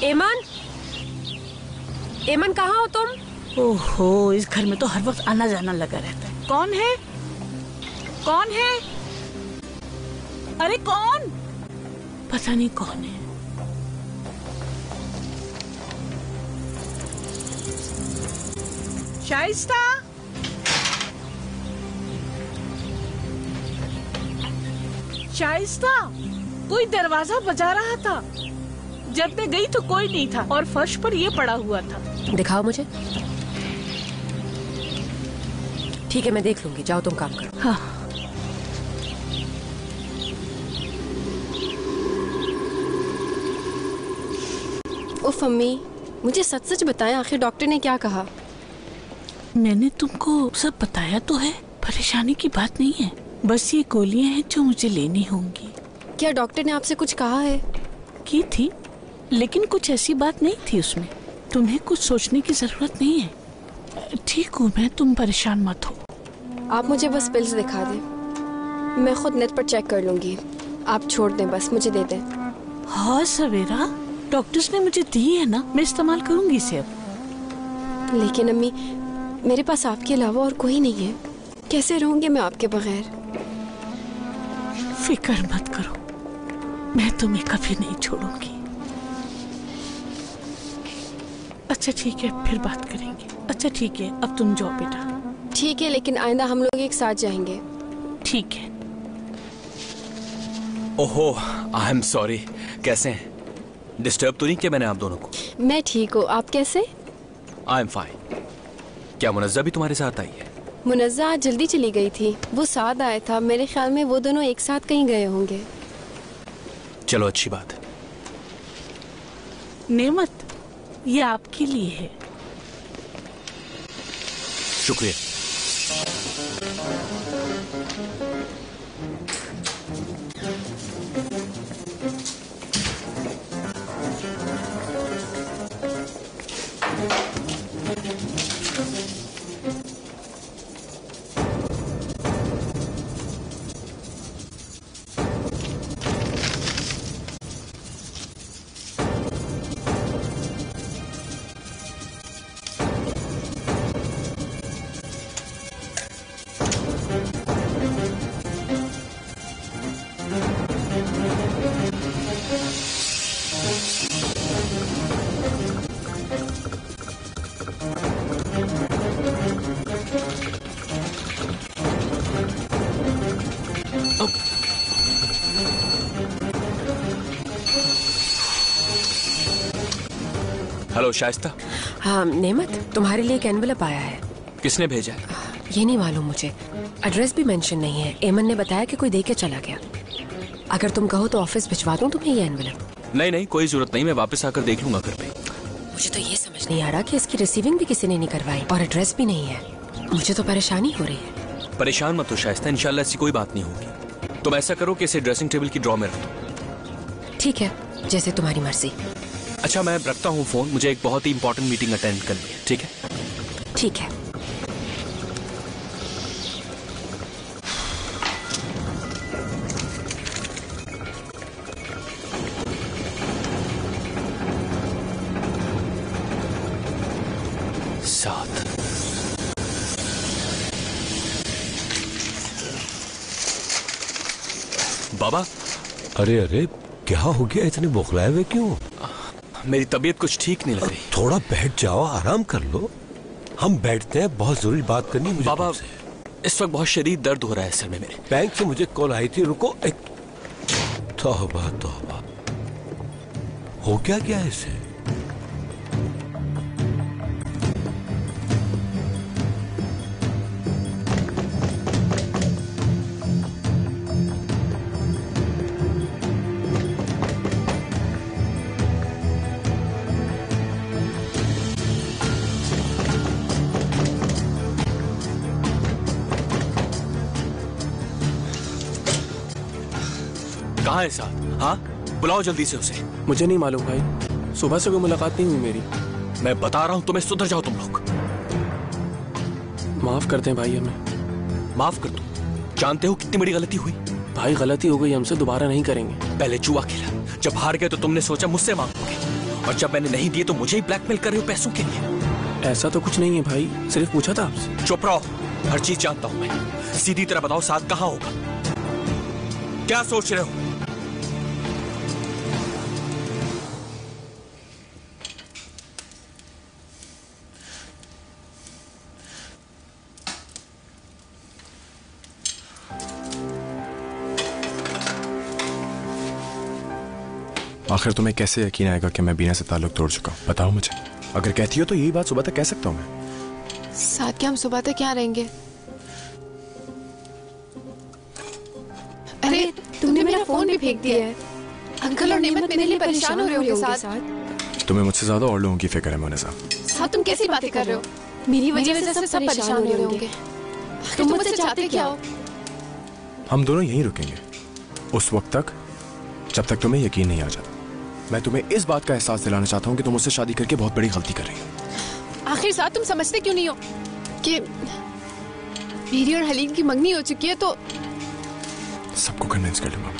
एमन, एमन कहाँ हो तुम? ओहो, इस घर में तो हर वक्त आना जाना लगा रहता है। कौन है? कौन है? अरे कौन? पता नहीं कौन है। शाइस्ता, शाइस्ता, कोई दरवाजा बजा रहा था। जब मैं गई तो कोई नहीं था और फर्श पर ये पड़ा हुआ था। दिखाओ मुझे। ठीक है, मैं देख लूंगी, जाओ तुम काम करो। हाँ। उफ अम्मी, मुझे सच सच बताएं, आखिर डॉक्टर ने क्या कहा? मैंने तुमको सब बताया तो है, परेशानी की बात नहीं है, बस ये गोलियां हैं जो मुझे लेनी होंगी। क्या डॉक्टर ने आपसे कुछ कहा है? की थी, लेकिन कुछ ऐसी बात नहीं थी उसमें। तुम्हें कुछ सोचने की जरूरत नहीं है। ठीक हूँ मैं, तुम परेशान मत हो। आप मुझे बस पिल्स दिखा दें, मैं खुद नेट पर चेक कर लूंगी। आप छोड़ दें, बस मुझे दे दें। हाँ सवेरा, डॉक्टर्स ने मुझे दी है ना, मैं इस्तेमाल करूंगी इसे अब। लेकिन अम्मी, मेरे पास आपके अलावा और कोई नहीं है, कैसे रहूंगी मैं आपके बगैर? फिक्र मत करो, मैं तुम्हें कभी नहीं छोड़ूंगी। अच्छा ठीक है, फिर बात करेंगे। अच्छा ठीक है, अब तुम जाओ बेटा। ठीक है, लेकिन आइंदा हम लोग एक साथ जाएंगे। ठीक है। ओहो, आई एम सॉरी। कैसे हैं? डिस्टर्ब तो नहीं किया मैंने आप दोनों को? मैं ठीक हूँ, आप कैसे? I am fine. क्या मुनज्जा भी तुम्हारे साथ आई है? मुनज्जा आज जल्दी चली गई थी, वो साथ आया था। मेरे ख्याल में वो दोनों एक साथ कहीं गए होंगे। चलो अच्छी बात है। नेमत, ये आपके लिए है। शुक्रिया। हेलो शाइस्ता। हाँ नेमत, तुम्हारे लिए एक एनवेलप आया है। किसने भेजा है? ये नहीं मालूम मुझे, एड्रेस भी मेंशन नहीं है। एमन ने बताया कि कोई दे के चला गया। अगर तुम कहो तो ऑफिस भिजवा दूं तुम्हें ये एनवेलप? नहीं नहीं, कोई जरूरत नहीं, मैं वापस आकर देख लूंगा घर पे। मुझे तो ये समझ नहीं आ रहा कि इसकी रिसीविंग भी किसी ने नहीं करवाई और एड्रेस भी नहीं है। मुझे तो परेशानी हो रही है। परेशान मत हो शाइस्ता, इंशाल्लाह ऐसी कोई बात नहीं होगी। तुम ऐसा करो कि इसे ड्रेसिंग टेबल की ड्रॉ में रख दो। ठीक है, जैसे तुम्हारी मर्जी। अच्छा मैं रखता हूँ फोन, मुझे एक बहुत ही इंपॉर्टेंट मीटिंग अटेंड करनी है। ठीक है? ठीक है। साथ बाबा। अरे अरे, क्या हो गया? इतने बौखलाए हुए क्यों? मेरी तबीयत कुछ ठीक नहीं लग रही। थोड़ा बैठ जाओ, आराम कर लो। हम बैठते हैं, बहुत जरूरी बात करनी है मुझे बाबा। तुमसे। इस वक्त बहुत शदीद दर्द हो रहा है सर में मेरे। बैंक से मुझे कॉल आई थी, रुको एक। तौबा तौबा, हो क्या गया इसे? कहाँ है साथ? हाँ बुलाओ जल्दी से उसे। मुझे नहीं मालूम भाई, सुबह से कोई मुलाकात नहीं हुई मेरी। मैं बता रहा हूँ तुम्हें, सुधर जाओ तुम लोग। माफ कर दें भाई हमें। माफ कर दो? जानते हो कितनी बड़ी गलती हुई? भाई गलती हो गई, हमसे दोबारा नहीं करेंगे। पहले जुआ खेला, जब हार गए तो तुमने सोचा मुझसे मांगोगे, और जब मैंने नहीं दिए तो मुझे ही ब्लैकमेल कर रहे हो पैसों के लिए। ऐसा तो कुछ नहीं है भाई, सिर्फ पूछा था आपसे। चुप रहो, हर चीज जानता हूं मैं। सीधी तरह बताओ साथ कहां होगा, क्या सोच रहे हो? आखिर तुम्हें कैसे यकीन आएगा कि मैं बीना से ताल्लुक तोड़ चुका हूँ? बताओ मुझे। अगर कहती हो तो यही बात सुबह तक कह सकता हूँ मैं। साथ के हम सुबह तक यहाँ रहेंगे। अरे तुमने मेरा फोन भी फेंक दिया है। अंकल और नेमत मेरे लिए परेशान हो रहे होंगे साथ। तुम्हें मुझसे ज्यादा और लोगों की फिक्र है मोनेसा। साथ तुम कैसी बातें कर रहे हो? मेरी वजह से सब परेशान हो रहे होंगे। तुम मुझसे चाहते क्या हो? हम दोनों यहीं रुकेंगे उस वक्त तक जब तक तुम्हें यकीन नहीं आ जाता। मैं तुम्हें इस बात का एहसास दिलाना चाहता हूँ कि तुम मुझसे शादी करके बहुत बड़ी गलती कर रही हो। आखिर साथ तुम समझते क्यों नहीं हो कि मेरी और हलीम की मंगनी हो चुकी है? तो सबको कन्विंस कर लूंगा,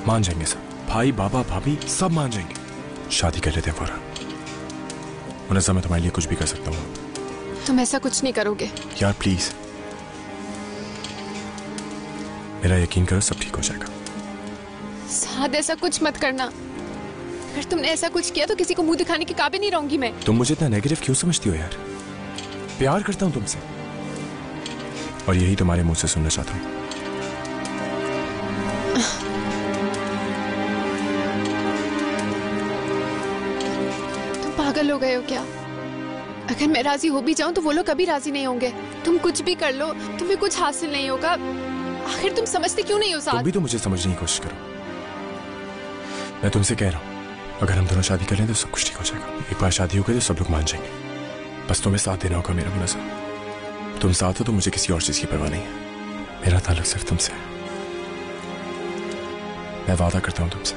मान जाएंगे सब। भाई बाबा भाभी सब मान जाएंगे। शादी कर लेते हैं फौरन। मुनज़्ज़ा मैं तुम्हारे लिए कुछ भी कर सकता हूँ। तुम ऐसा कुछ नहीं करोगे यार प्लीज, मेरा यकीन करो सब ठीक हो जाएगा। साथ ऐसा कुछ मत करना। अगर तुमने ऐसा कुछ किया तो किसी को मुंह दिखाने के काबिल नहीं रहूंगी मैं। तुम मुझे इतना नेगेटिव क्यों समझती हो यार? प्यार करता हूं तुमसे और यही तुम्हारे मुंह से सुनना चाहता हूं। तुम पागल हो गए हो क्या? अगर मैं राजी हो भी जाऊं तो वो लोग कभी राजी नहीं होंगे। तुम कुछ भी कर लो, तुम्हें कुछ हासिल नहीं होगा। आखिर तुम समझते क्यों नहीं हो साथ? तुम भी तो मुझे समझने की कोशिश करो। मैं तुमसे कह रहा हूं अगर हम दोनों शादी कर लें तो सब कुछ ठीक हो जाएगा। एक बार शादी हो गई तो सब लोग मान जाएंगे। बस तुम्हें साथ देना होगा मेरा मुनज़्ज़ा। तुम साथ हो तो मुझे किसी और चीज की परवाह नहीं है। मेरा ताल्लुक सिर्फ तुमसे है। मैं वादा करता हूं तुमसे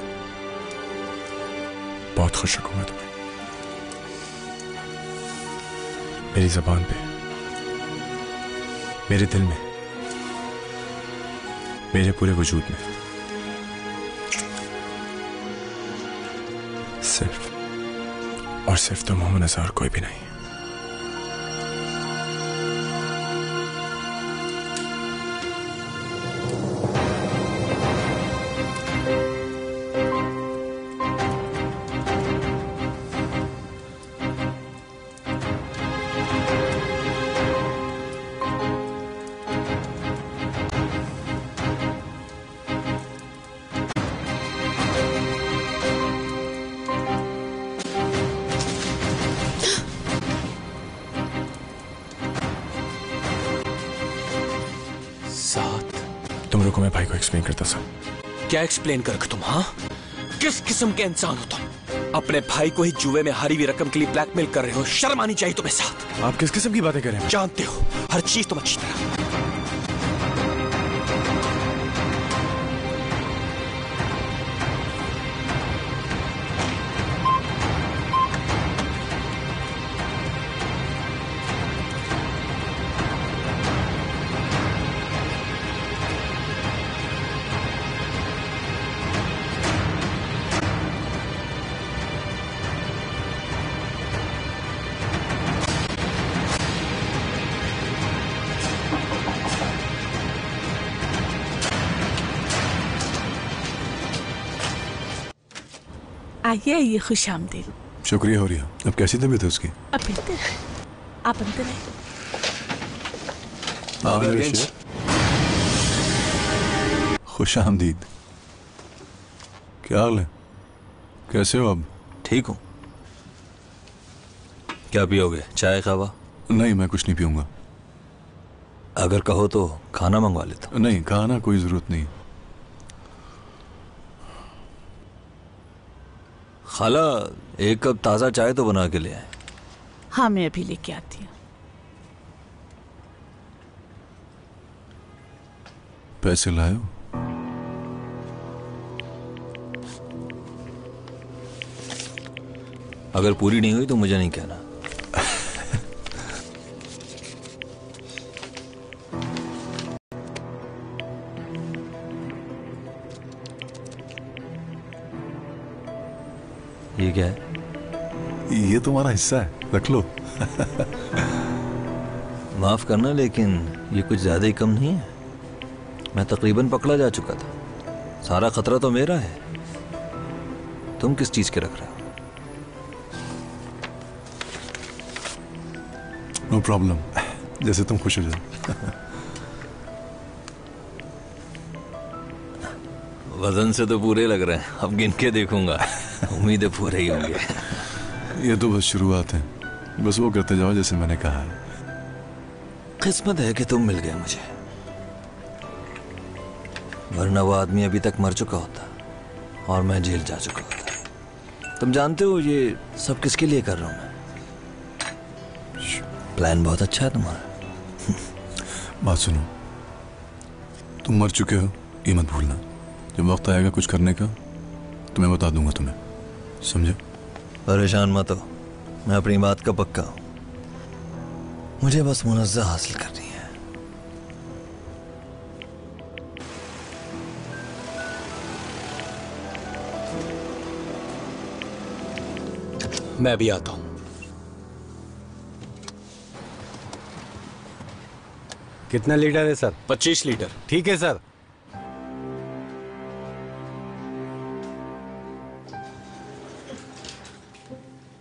बहुत खुश रखूंगा तुम्हें। मेरी ज़बान पे, मेरे दिल में, मेरे पूरे वजूद में सिर्फ और सिर्फ तुम हो मुनज़्ज़ा और कोई भी नहीं। तुम रुको, मैं भाई को एक्सप्लेन करता सर। क्या एक्सप्लेन करोगे तुम? हाँ, किस किस्म के इंसान हो तुम? अपने भाई को ही जुए में हारी हुई रकम के लिए ब्लैकमेल कर रहे हो। शर्म आनी चाहिए तुम्हें साथ। आप किस किस्म की बातें कर रहे हैं? जानते हो हर चीज तुम अच्छी तरह। आइए आइए, खुश आमदीद। शुक्रिया हो रिया। अब कैसी तबीयत है उसकी? अब बेहतर है। आप अंदर आइए। खुश आमदीद। क्या हाल है? कैसे हो अब? ठीक हूँ। क्या पियोगे, चाय खावा? नहीं, मैं कुछ नहीं पीऊंगा। अगर कहो तो खाना मंगवा लेता हूँ। नहीं, खाना कोई जरूरत नहीं। खाला, एक कप ताजा चाय तो बना के ले आए। हाँ, मैं अभी लेके आती हूँ। पैसे लाए हो? अगर पूरी नहीं हुई तो मुझे नहीं कहना। ये क्या है? ये तुम्हारा हिस्सा है, रख लो। माफ करना, लेकिन ये कुछ ज्यादा ही कम नहीं है। मैं तकरीबन पकड़ा जा चुका था। सारा खतरा तो मेरा है। तुम किस चीज के रख रहे हो? नो प्रॉब्लम, जैसे तुम खुश हो जाओ। वजन से तो पूरे लग रहे हैं, अब गिन के देखूंगा। उम्मीद है पूरे ही होंगे। ये तो बस शुरुआत है, बस वो करते जाओ जैसे मैंने कहा है। किस्मत है कि तुम मिल गए मुझे, वरना वो आदमी अभी तक मर चुका होता और मैं जेल जा चुका होता। तुम जानते हो ये सब किसके लिए कर रहा हूं मैं? प्लान बहुत अच्छा है तुम्हारा। बात सुनो, तुम मर चुके हो ये मत भूलना। जब वक्त आएगा कुछ करने का तो मैं बता दूंगा तुम्हें, समझे? परेशान मत हो, मैं अपनी बात का पक्का हूं। मुझे बस मुनज़्ज़ा हासिल करनी है। मैं भी आता हूं। कितना लीटर है सर? 25 लीटर। ठीक है सर।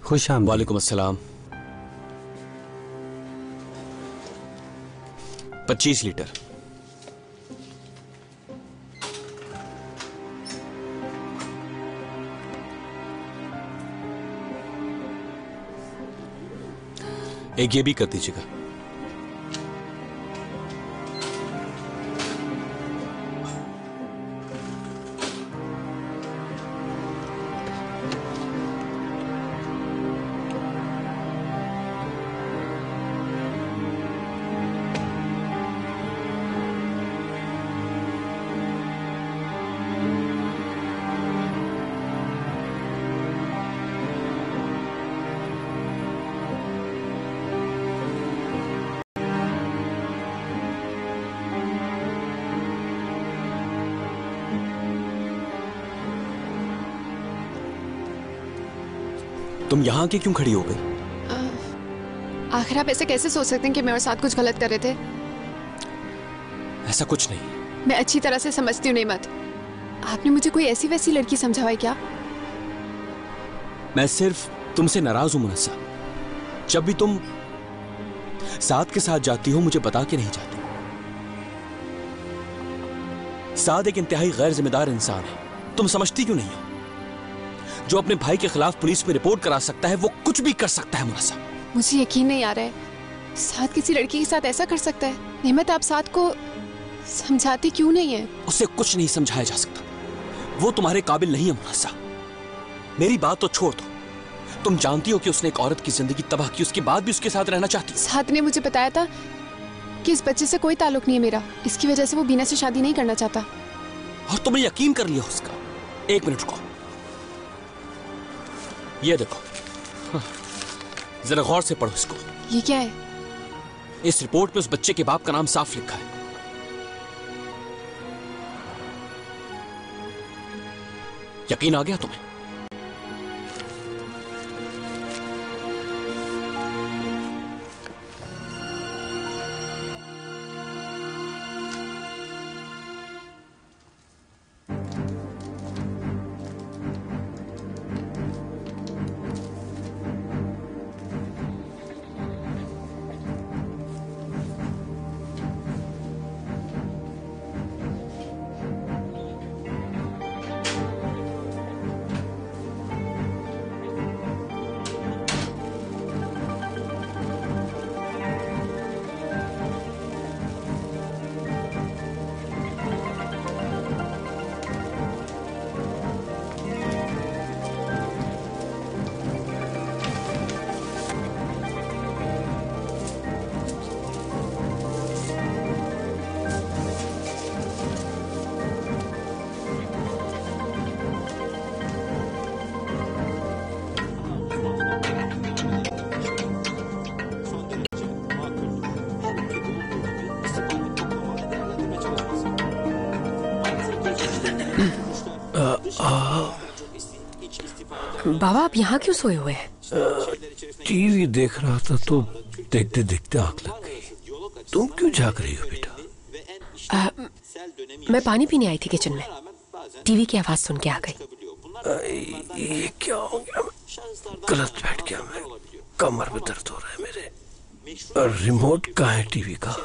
खुश आमदीद। वालेकुम अस्सलाम। 25 लीटर। एक ये भी कर दीजिएगा। तुम यहां के क्यों खड़ी हो गई? आखिर आप ऐसे कैसे सोच सकते हैं कि मेरे साथ कुछ गलत कर रहे थे? ऐसा कुछ नहीं। मैं अच्छी तरह से समझती हूँ नेमत। आपने मुझे कोई ऐसी वैसी लड़की समझा हुआ है क्या? मैं सिर्फ तुमसे नाराज हूं मुनस्सा। जब भी तुम साद के साथ जाती हो मुझे बता के नहीं जाती। साद एक इंतहाई गैर जिम्मेदार इंसान है, तुम समझती क्यों नहीं हो? जो अपने भाई के खिलाफ पुलिस में रिपोर्ट करा सकता है वो कुछ भी कर सकता है मुनस्सा। मुझे यकीन नहीं आ रहा है साद किसी लड़की के साथ ऐसा कर सकता है। नेमत, आप साद को समझाती क्यों नहीं है? उसे कुछ नहीं समझाया जा सकता, वो तुम्हारे काबिल नहीं है मुनस्सा। मेरी बात तो छोड़ दो, तुम जानती हो कि उसने एक औरत की जिंदगी तबाह की, उसके बाद भी उसके साथ रहना चाहती। साद ने मुझे बताया था कि इस बच्चे से कोई ताल्लुक नहीं है मेरा, इसकी वजह से वो बीना से शादी नहीं करना चाहता। और तुमने यकीन कर लिया उसका? एक मिनट रुको, ये देखो, जरा गौर से पढ़ो इसको। ये क्या है? इस रिपोर्ट में उस बच्चे के बाप का नाम साफ लिखा है। यकीन आ गया तुम्हें? बाबा, आप यहाँ क्यों सोए हुए हैं? टीवी देख रहा था तो देखते देखते आंख लग गई। तुम क्यों जाग रही हो बेटा? मैं पानी पीने आई थी किचन में, टीवी की आवाज सुन के आ गई। ये क्या हो गया? गलत बैठ गया मैं, कमर में दर्द हो रहा है मेरे। रिमोट कहाँ है टीवी का?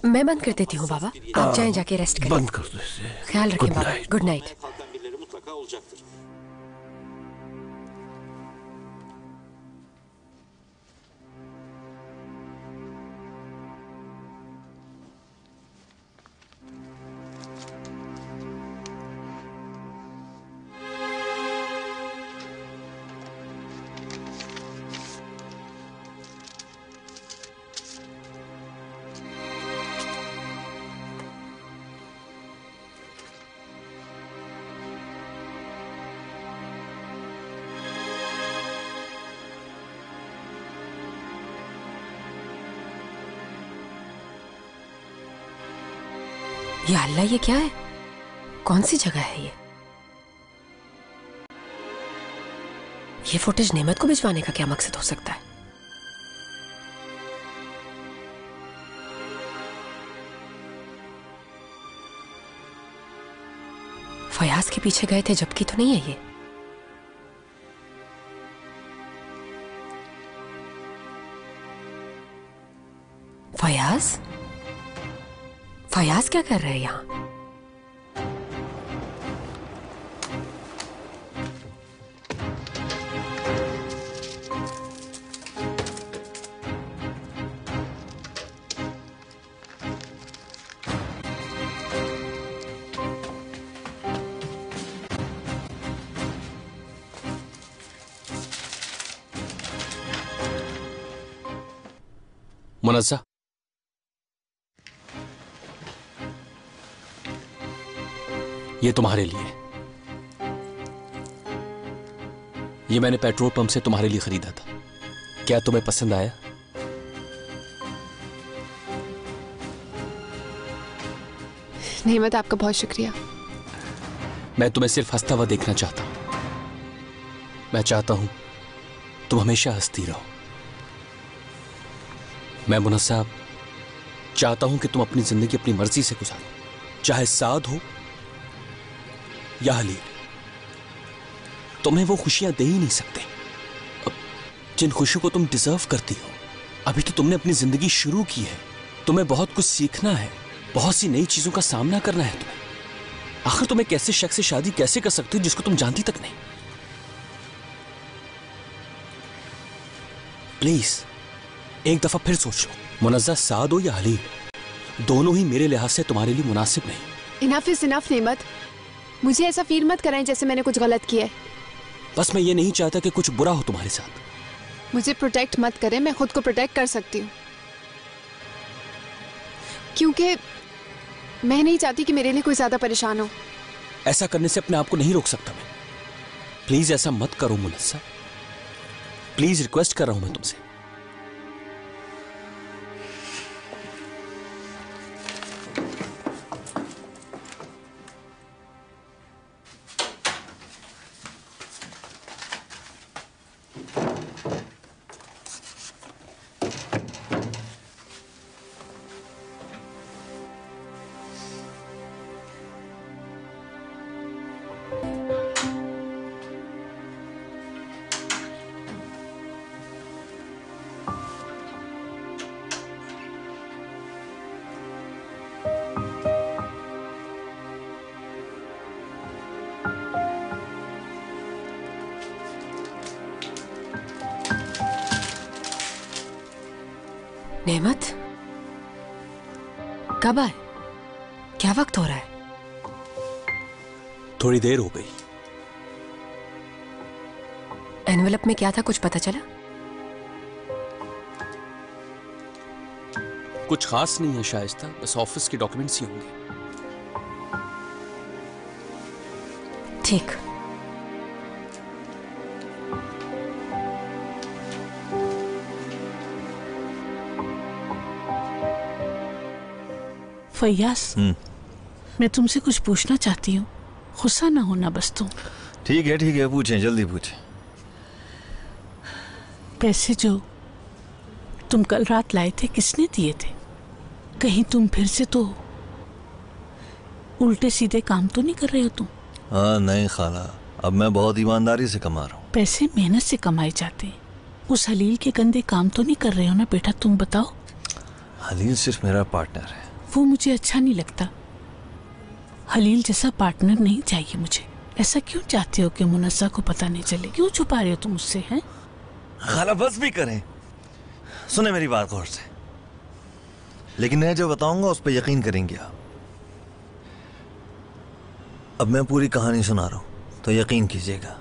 मैं बंद कर देती हूँ बाबा, आप जाएं जाके रेस्ट करें। बंद कर दो इसे। ख्याल रखें बाबा, गुड नाइट। या अल्लाह, ये क्या है? कौन सी जगह है ये? ये फुटेज नेमत को भिजवाने का क्या मकसद हो सकता है? फयाज के पीछे गए थे जबकि तो नहीं है ये। फयाज? फयाज क्या कर रहे हैं यहाँ? मुनस्सा, ये तुम्हारे लिए। ये मैंने पेट्रोल पंप से तुम्हारे लिए खरीदा था। क्या तुम्हें पसंद आया? नेमत, आपका बहुत शुक्रिया। मैं तुम्हें सिर्फ हंसता हुआ देखना चाहता हूं। मैं चाहता हूं तुम हमेशा हंसती रहो। मैं मुनस्सा चाहता हूं कि तुम अपनी जिंदगी अपनी मर्जी से गुजारो, चाहे साद हो या हलील। तुम्हें वो खुशियां दे ही नहीं सकते जिन खुशियों को तुम डिजर्व करती हो। अभी तो तुमने अपनी जिंदगी शुरू की है, तुम्हें बहुत कुछ सीखना है, बहुत सी नई चीजों का सामना करना है तुम्हें। आखिर तुम एक ऐसे शख्स से शादी कैसे कर सकती हो जिसको तुम जानती तक नहीं? प्लीज एक दफा फिर सोच लो। मुनज़्ज़ा साद हो या हलील, दोनों ही मेरे लिहाज से तुम्हारे लिए मुनासिब नहीं। इनफ इज इनफ नेमत, मुझे ऐसा फील मत कराएं जैसे मैंने कुछ गलत किया है। बस मैं ये नहीं चाहता कि कुछ बुरा हो तुम्हारे साथ। मुझे प्रोटेक्ट मत करें, मैं खुद को प्रोटेक्ट कर सकती हूँ, क्योंकि मैं नहीं चाहती कि मेरे लिए कोई ज्यादा परेशान हो। ऐसा करने से अपने आप को नहीं रोक सकता मैं। प्लीज ऐसा मत करो मुनस्सा, प्लीज रिक्वेस्ट कर रहा हूं मैं तुमसे। नेमत, कब आए? क्या वक्त हो रहा है? थोड़ी देर हो गई। एनवेलप में क्या था, कुछ पता चला? कुछ खास नहीं है शाइस्ता, बस ऑफिस के डॉक्यूमेंट्स ही होंगे। ठीक। फैयाज, मैं तुमसे कुछ पूछना चाहती हूँ, गुस्सा ना होना बस तुम। ठीक है पूछें, जल्दी पूछें। पैसे जो तुम कल रात लाए थे किसने दिए थे? कहीं तुम फिर से तो उल्टे सीधे काम तो नहीं कर रहे हो तुम? हाँ नहीं खाला, अब मैं बहुत ईमानदारी से कमा रहा हूँ। पैसे मेहनत से कमाए जाते हैं। उस हलील के गंदे काम तो नहीं कर रहे हो ना बेटा, तुम बताओ। हलील सिर्फ मेरा पार्टनर है। वो मुझे अच्छा नहीं लगता। हलील जैसा पार्टनर नहीं चाहिए मुझे। ऐसा क्यों चाहते हो कि मुनस्सा को पता नहीं चले? क्यों छुपा रहे हो तुम उससे? हैं खाला बस भी करें, सुने मेरी बात गौर से, लेकिन मैं जो बताऊंगा उस पर यकीन करेंगे आप। अब मैं पूरी कहानी सुना रहा हूं तो यकीन कीजिएगा।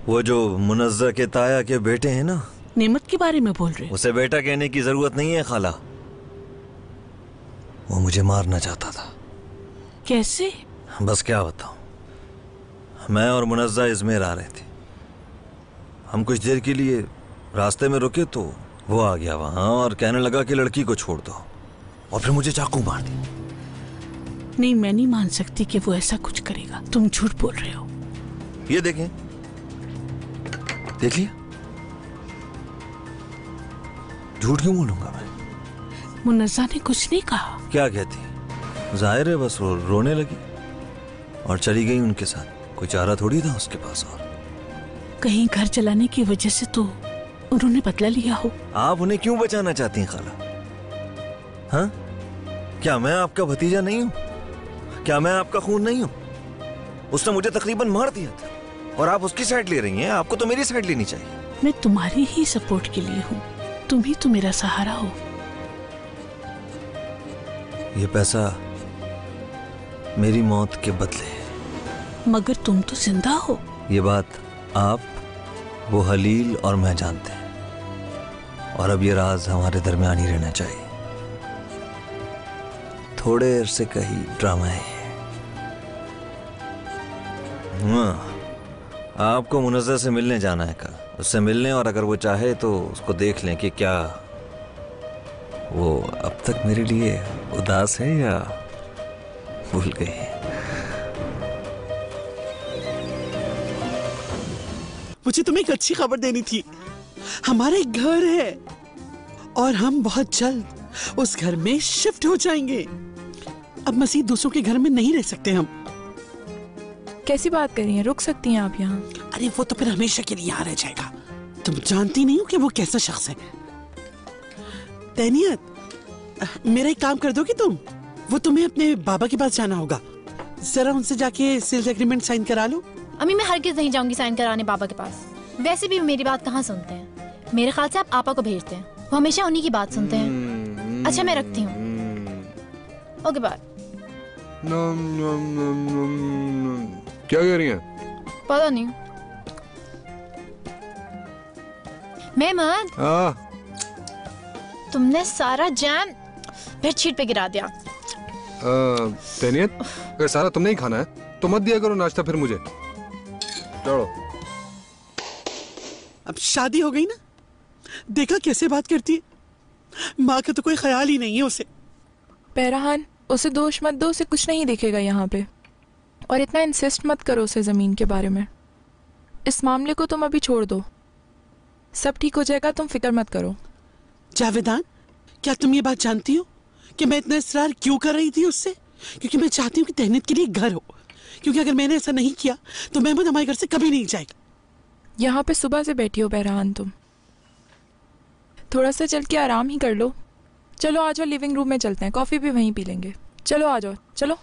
वो जो मुनज़्ज़ा के ताया के बेटे हैं ना, नेमत के बारे में बोल रहे? उसे बेटा कहने की जरूरत नहीं है खाला। वो मुझे मारना चाहता था। कैसे? बस क्या बताऊं, मैं और मुनज़्ज़ा इज़मिर आ रहे थे। हम कुछ देर के लिए रास्ते में रुके तो वो आ गया वहां और कहने लगा कि लड़की को छोड़ दो, और फिर मुझे चाकू मार दी। नहीं, मैं नहीं मान सकती कि वो ऐसा कुछ करेगा। तुम झूठ बोल रहे हो। ये देखें, देख लिया? झूठ क्यों बोलूंगा मैं? मुनज़्ज़ा ने कुछ नहीं कहा। क्या कहती? जाहिर है बस वो रोने लगी और चली गई उनके साथ। कोई चारा थोड़ी था उसके पास। और कहीं घर चलाने की वजह से तो उन्होंने बदला लिया हो। आप उन्हें क्यों बचाना चाहती हैं खाला? हाँ, क्या मैं आपका भतीजा नहीं हूं? क्या मैं आपका खून नहीं हूं? उसने मुझे तकरीबन मार दिया था और आप उसकी साइड ले रही हैं। आपको तो मेरी साइड लेनी चाहिए। मैं तुम्हारी ही सपोर्ट के लिए हूँ। तुम ही तो मेरा सहारा हो। ये पैसा मेरी मौत के बदले है। मगर तुम तो जिंदा हो। ये बात आप, वो हलील और मैं जानते हैं, और अब ये राज हमारे दरमियान ही रहना चाहिए। थोड़े अरसे का ही ड्रामा है। आपको मुनज़्ज़ा से मिलने जाना है कल। उससे मिलने, और अगर वो चाहे तो उसको देख लें कि क्या वो अब तक मेरे लिए उदास है या भूल गई है। मुझे तुम्हें एक अच्छी खबर देनी थी। हमारा एक घर है और हम बहुत जल्द उस घर में शिफ्ट हो जाएंगे। अब मसीह दूसरों के घर में नहीं रह सकते हम। कैसी बात कर रही हैं? रुक सकती हैं आप यहाँ? अरे वो तो फिर हमेशा के लिए यहाँ रह जाएगा। तुम जानती नहीं हो कि वो कैसा शख्स है। तैनियत, मेरा एक काम कर दोगी तुम? वो तुम्हें अपने बाबा के पास जाना होगा। जरा उनसे जाके सेल्स एग्रीमेंट साइन करा लो। अम्मी, मैं हरगिज़ नहीं जाऊंगी साइन कराने बाबा के पास। वैसे भी मेरी बात कहाँ सुनते हैं। मेरे ख्याल से आप आपा को भेजते हैं, वो हमेशा उन्हीं की बात सुनते हैं। अच्छा, मैं रखती हूँ। Okay bye. क्या कह रही हैं? पता नहीं। मेहमान, तुमने सारा जैम बेडशीट पे गिरा दिया। तैनियत, अगर सारा तुमने ही खाना है तो मत दिया करो नाश्ता फिर मुझे। चलो। अब शादी हो गई ना, देखा कैसे बात करती है। माँ का तो कोई ख्याल ही नहीं है उसे। पैराहान, उसे दोष मत दो, उसे कुछ नहीं दिखेगा यहाँ पे। और इतना इंसिस्ट मत करो उसे जमीन के बारे में। इस मामले को तुम अभी छोड़ दो, सब ठीक हो जाएगा, तुम फिक्र मत करो। जावेदान, क्या तुम ये बात जानती हो कि मैं इतना इसरार क्यों कर रही थी उससे? क्योंकि मैं चाहती हूँ कि तहनीत के लिए घर हो। क्योंकि अगर मैंने ऐसा नहीं किया तो महमूद हमारे घर से कभी नहीं जाएगा। यहाँ पे सुबह से बैठी हो पैराहान तुम, थोड़ा सा चल के आराम ही कर लो। चलो आ जाओ, लिविंग रूम में चलते हैं, कॉफी भी वहीं पी लेंगे। चलो आ जाओ, चलो।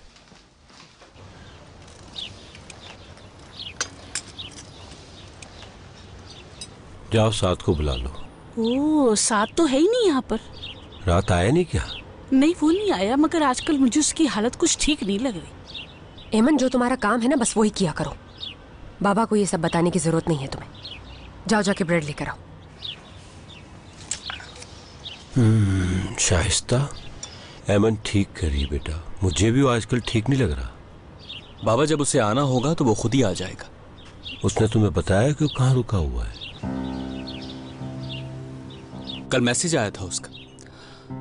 जाओ साथ को बुला लो। ओ, साथ तो है ही नहीं यहाँ पर। रात आया नहीं क्या? नहीं, वो नहीं आया, मगर आजकल मुझे उसकी हालत कुछ ठीक नहीं लग रही। एमन, जो तुम्हारा काम है ना, बस वही किया करो। बाबा को ये सब बताने की जरूरत नहीं है तुम्हें। जाओ जाके ब्रेड लेकर आओ। शाइस्ता, एमन ठीक करी बेटा, मुझे भी वो आजकल ठीक नहीं लग रहा। बाबा, जब उसे आना होगा तो वो खुद ही आ जाएगा। उसने तुम्हें बताया कि वो कहाँ रुका हुआ है? कल मैसेज आया था उसका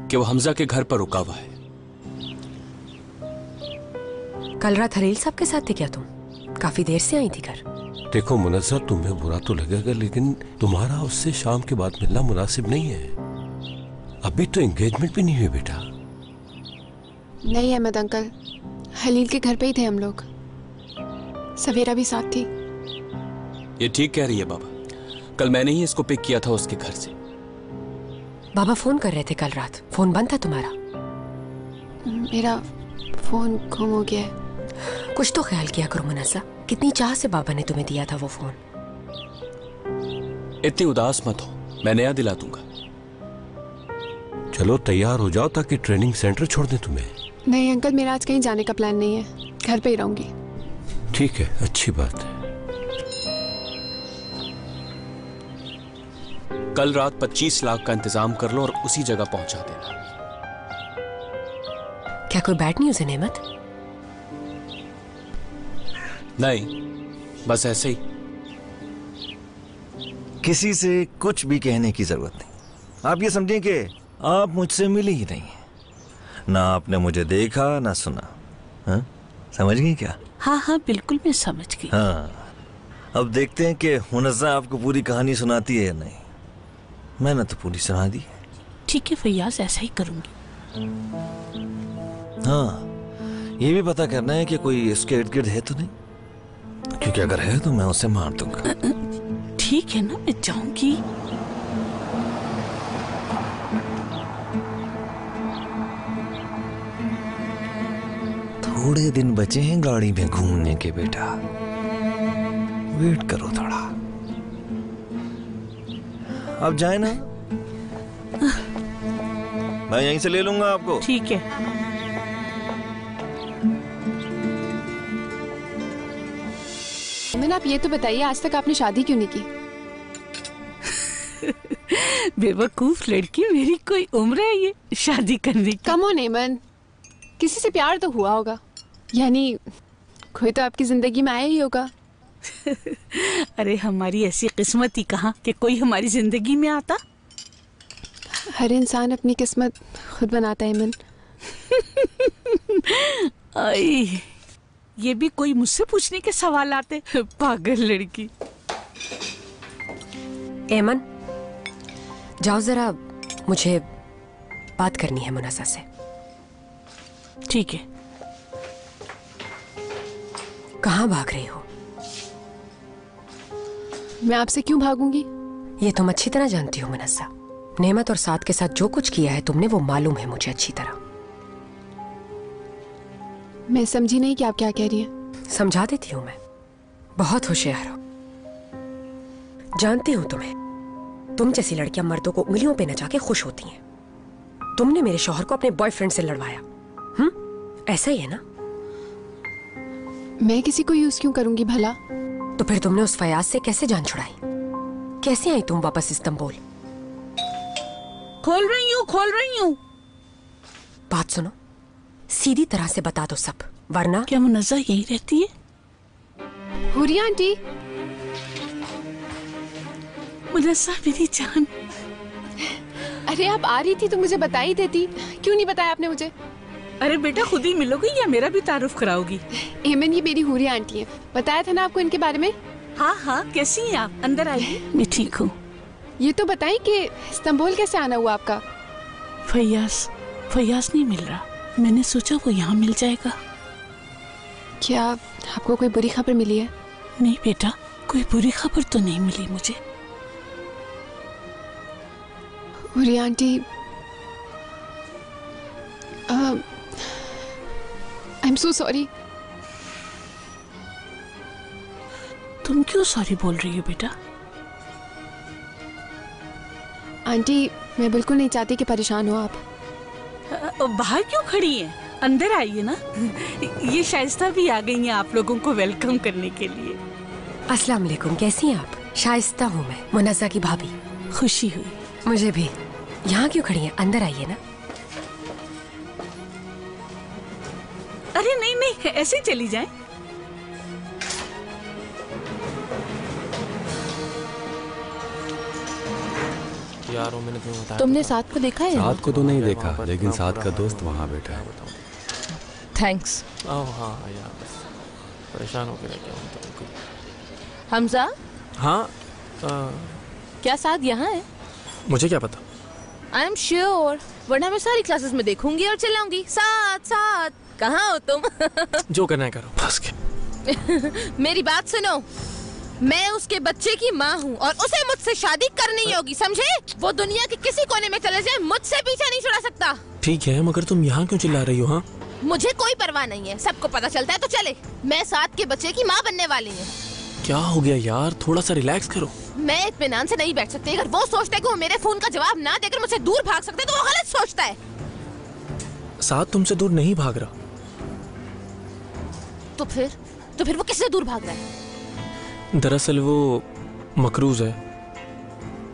कि वो हमजा के घर पर रुका हुआ है। कल रात हलील साहब के साथ थे क्या तुम? काफी देर से आई थी घर। देखो मुनस्सा, तुम्हें बुरा तो लगेगा, लेकिन तुम्हारा उससे शाम के बाद मिलना मुनासिब नहीं है। अभी तो एंगेजमेंट भी नहीं हुई बेटा। नहीं अहमद अंकल, हलील के घर पे ही थे हम लोग, सवेरा भी साथ थी। ये ठीक कह रही है बाबा, कल मैंने ही इसको पिक किया था उसके घर से। बाबा फोन कर रहे थे कल रात, फोन बंद था तुम्हारा? मेरा फोन गुम हो गया है। कुछ तो ख्याल किया करो मुनस्सा, कितनी चाह से बाबा ने तुम्हें दिया था वो फोन। इतनी उदास मत हो, मैं नया दिला दूंगा। चलो तैयार हो जाओ ताकि ट्रेनिंग सेंटर छोड़ दें तुम्हें। नहीं अंकल, मेरा आज कहीं जाने का प्लान नहीं है, घर पे ही रहूंगी। ठीक है, अच्छी बात है। कल रात 25 लाख का इंतजाम कर लो और उसी जगह पहुंचा देना। क्या कोई बैड न्यूज़ है नेमत? नहीं, बस ऐसे ही। किसी से कुछ भी कहने की जरूरत नहीं। आप ये समझें कि आप मुझसे मिली ही नहीं, ना आपने मुझे देखा ना सुना। हाँ, समझ गई क्या? हाँ हाँ बिल्कुल, मैं समझ गई। हाँ, अब देखते हैं कि मुनस्सा आपको पूरी कहानी सुनाती है या नहीं। मैंने तो पूरी सुना दी। ठीक है फैयाज, ऐसा ही करूंगी। हाँ, ये भी पता करना है कि कोई इसके इर्द गिर्द है तो नहीं, क्योंकि अगर है तो मैं उसे मार दूंगा। ठीक है ना, मैं जाऊंगी। थोड़े दिन बचे हैं गाड़ी में घूमने के बेटा, वेट करो थोड़ा। अब जाए ना, मैं यहीं से ले लूंगा आपको। ठीक है। मैंने आप ये तो बताइए, आज तक आपने शादी क्यों नहीं की? बेवकूफ लड़की, मेरी कोई उम्र है ये शादी करने की? कम ऑन एमन, किसी से प्यार तो हुआ होगा, यानी कोई तो आपकी जिंदगी में आया ही होगा। अरे हमारी ऐसी किस्मत ही कहाँ कि कोई हमारी जिंदगी में आता। हर इंसान अपनी किस्मत खुद बनाता है एमन। आई, ये भी कोई मुझसे पूछने के सवाल आते, पागल लड़की। एमन जाओ जरा, मुझे बात करनी है मुनस्सा से। ठीक है। कहाँ भाग रही हो? मैं आपसे क्यों भागूंगी? ये तुम अच्छी तरह जानती हो मुनस्सा, नेमत और साथ के साथ जो कुछ किया है तुमने वो मालूम है मुझे अच्छी तरह। मैं समझी नहीं कि आप क्या कह रही हैं। समझा देती हूँ मैं, बहुत होशियार हो। जानती हूँ तुम्हें, तुम जैसी लड़कियां मर्दों को उंगलियों पे नचा के खुश होती हैं। तुमने मेरे शौहर को अपने बॉयफ्रेंड से लड़वाया, ऐसा ही है ना? मैं किसी को यूज क्यों करूंगी भला? तो फिर तुमने उस फयाज से कैसे जान छुड़ाई? कैसे आई तुम वापस इस्तांबुल? खोल रही हूँ। बात सुनो, सीधी तरह से बता दो सब, वरना। क्या मुनस्सा यही रहती है? हुरिया आंटी। मुनस्सा मेरी जान। अरे आप आ रही थी तो मुझे बता ही देती, क्यों नहीं बताया आपने मुझे? अरे बेटा, खुद ही मिलोगी या मेरा भी तारुफ कराओगी? एमन, ये मेरी हुरिया आंटी है, बताया था ना आपको इनके बारे में। हाँ हाँ, कैसी हैं आप? अंदर आइए। मैं ठीक हूँ। ये तो बताएं कि इस्तांबुल कैसे आना हुआ आपका? फैयाज नहीं मिल रहा, मैंने सोचा वो यहाँ मिल जाएगा। क्या आपको कोई बुरी खबर मिली है? नहीं बेटा, कोई बुरी खबर तो नहीं मिली मुझे। Huriya aunty, I am so sorry. तुम क्यों सॉरी बोल रही हो बेटा? आंटी, मैं बिल्कुल नहीं चाहती कि परेशान हो आप। बाहर क्यों खड़ी हैं? अंदर आइए ना। ये शाइस्ता भी आ गई हैं आप लोगों को वेलकम करने के लिए। अस्सलाम वालेकुम, कैसी हैं आप? शाइस्ता हूँ मैं, मुनस्सा की भाभी। खुशी हुई। मुझे भी। यहाँ क्यों खड़ी हैं? अंदर आइए ना। अरे नहीं नहीं, ऐसे ही चली जाएं। यार मैंने तुम्हें बताया। तुमने साथ को देखा है? साथ को तो नहीं देखा, लेकिन साथ का दोस्त वहाँ बैठा है। थैंक्स। हाँ यार, बस परेशान हो गया क्या? हमजा। हाँ क्या साद यहाँ है? मुझे क्या पता। आई एम श्योर, वरना मैं सारी क्लासेस में देखूंगी और चिल्लाऊंगी साद साद। कहाँ हो तुम? जो करना है करो, फंस के। मेरी बात सुनो, मैं उसके बच्चे की माँ हूँ और उसे मुझसे शादी करनी होगी, समझे? वो दुनिया के किसी कोने में चले जाए, मुझसे पीछा नहीं छुड़ा सकता। ठीक है, मगर तुम यहाँ क्यों चिल्ला रही हो? हाँ, मुझे कोई परवाह नहीं है, सबको पता चलता है तो चले। मैं साद के बच्चे की माँ बनने वाली हूँ। क्या हो गया यार, थोड़ा सा रिलैक्स करो। मैं इत्मीनान से नहीं बैठ सकती। अगर वो सोचता है कि वो मेरे फोन का जवाब ना देकर मुझसे दूर भाग सकते तो वो गलत सोचता है। साद तुमसे दूर नहीं भाग रहा। तो फिर वो किससे दूर भाग रहा है? दरअसल वो मकरूज है,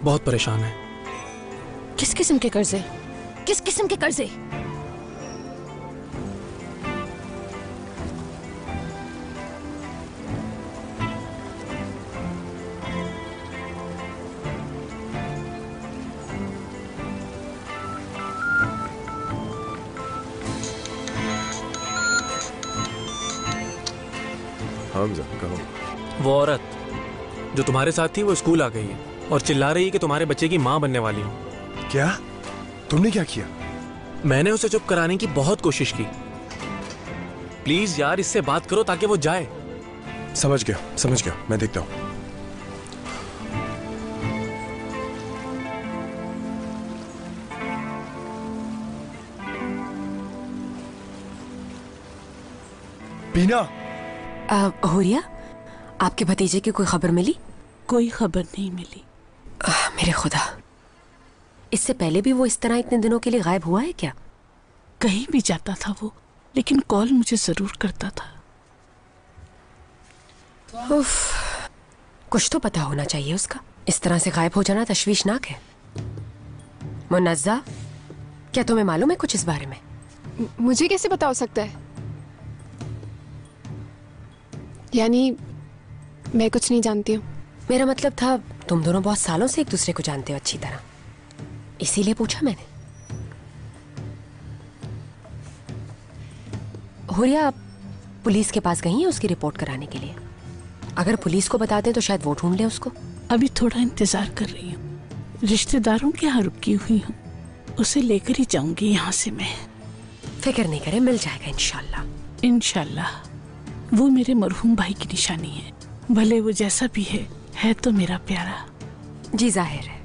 बहुत परेशान है। किस किस्म के कर्जे? किस किस्म के कर्जे? वो औरत जो तुम्हारे साथ थी वो स्कूल आ गई है और चिल्ला रही है कि तुम्हारे बच्चे की माँ बनने वाली हूँ। क्या? तुमने क्या किया? मैंने उसे चुप कराने की बहुत कोशिश की। प्लीज यार, इससे बात करो ताकि वो जाए। समझ गया, मैं देखता हूँ। बीना। हुरिया, आपके भतीजे की कोई खबर मिली? कोई खबर नहीं मिली। मेरे खुदा, इससे पहले भी वो इस तरह इतने दिनों के लिए गायब हुआ है क्या? कहीं भी जाता था वो, लेकिन कॉल मुझे जरूर करता था। उफ, कुछ तो पता होना चाहिए उसका। इस तरह से गायब हो जाना तशवीशनाक है। मुनज़्ज़ा, क्या तुम्हें मालूम है कुछ इस बारे में? मुझे कैसे पता हो सकता है? यानी मैं कुछ नहीं जानती हूँ। मेरा मतलब था तुम दोनों बहुत सालों से एक दूसरे को जानते हो अच्छी तरह, इसीलिए पूछा मैंने। हुरिया, आप पुलिस के पास गई हैं उसकी रिपोर्ट कराने के लिए? अगर पुलिस को बता दें तो शायद वो ढूंढ ले उसको। अभी थोड़ा इंतजार कर रही हूँ, रिश्तेदारों के यहाँ रुकी हुई हूँ, उसे लेकर ही जाऊंगी यहाँ से मैं। फिक्र नहीं करें, मिल जाएगा इंशाल्लाह। इंशाल्लाह। वो मेरे मरहूम भाई की निशानी है, भले वो जैसा भी है तो मेरा प्यारा। जी जाहिर है।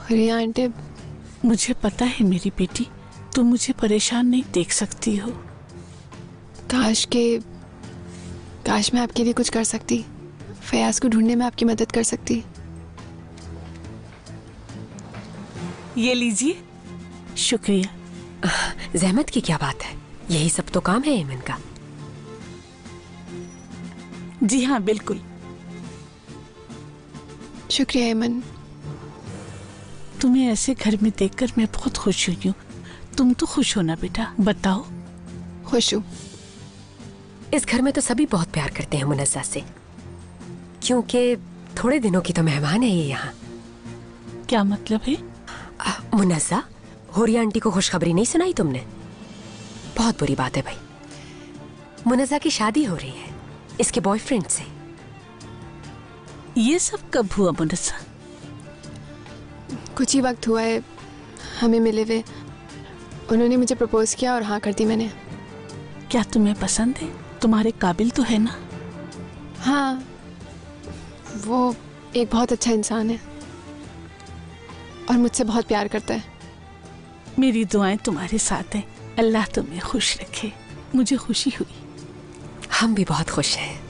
हुरिया आंटी, मुझे पता है मेरी बेटी, तुम मुझे परेशान नहीं देख सकती हो। काश मैं आपके लिए कुछ कर सकती, फयाज को ढूंढने में आपकी मदद कर सकती। ये लीजिए। शुक्रिया। जहमत की क्या बात है, यही सब तो काम है एमन का। जी हाँ, बिल्कुल। शुक्रिया एमन। तुम्हें ऐसे घर में देखकर मैं बहुत खुश हुई हूँ। तुम तो खुश हो ना बेटा? बताओ। खुश हूँ। इस घर में तो सभी बहुत प्यार करते हैं मुनज़्ज़ा से, क्योंकि थोड़े दिनों की तो मेहमान है ये यहाँ। क्या मतलब है? मुनज़्ज़ा, हुरिया आंटी को खुशखबरी नहीं सुनाई तुमने? बहुत बुरी बात है भाई, मुनज़्ज़ा की शादी हो रही है इसके बॉयफ्रेंड से। ये सब कब हुआ मुनज़्ज़ा? कुछ ही वक्त हुआ है हमें मिले हुए। उन्होंने मुझे प्रपोज किया और हाँ कर दी मैंने। क्या तुम्हें पसंद है? तुम्हारे काबिल तो है ना? हाँ, वो एक बहुत अच्छा इंसान है और मुझसे बहुत प्यार करता है। मेरी दुआएं तुम्हारे साथ हैं। अल्लाह तुम्हें खुश रखे। मुझे खुशी हुई। हम भी बहुत खुश हैं।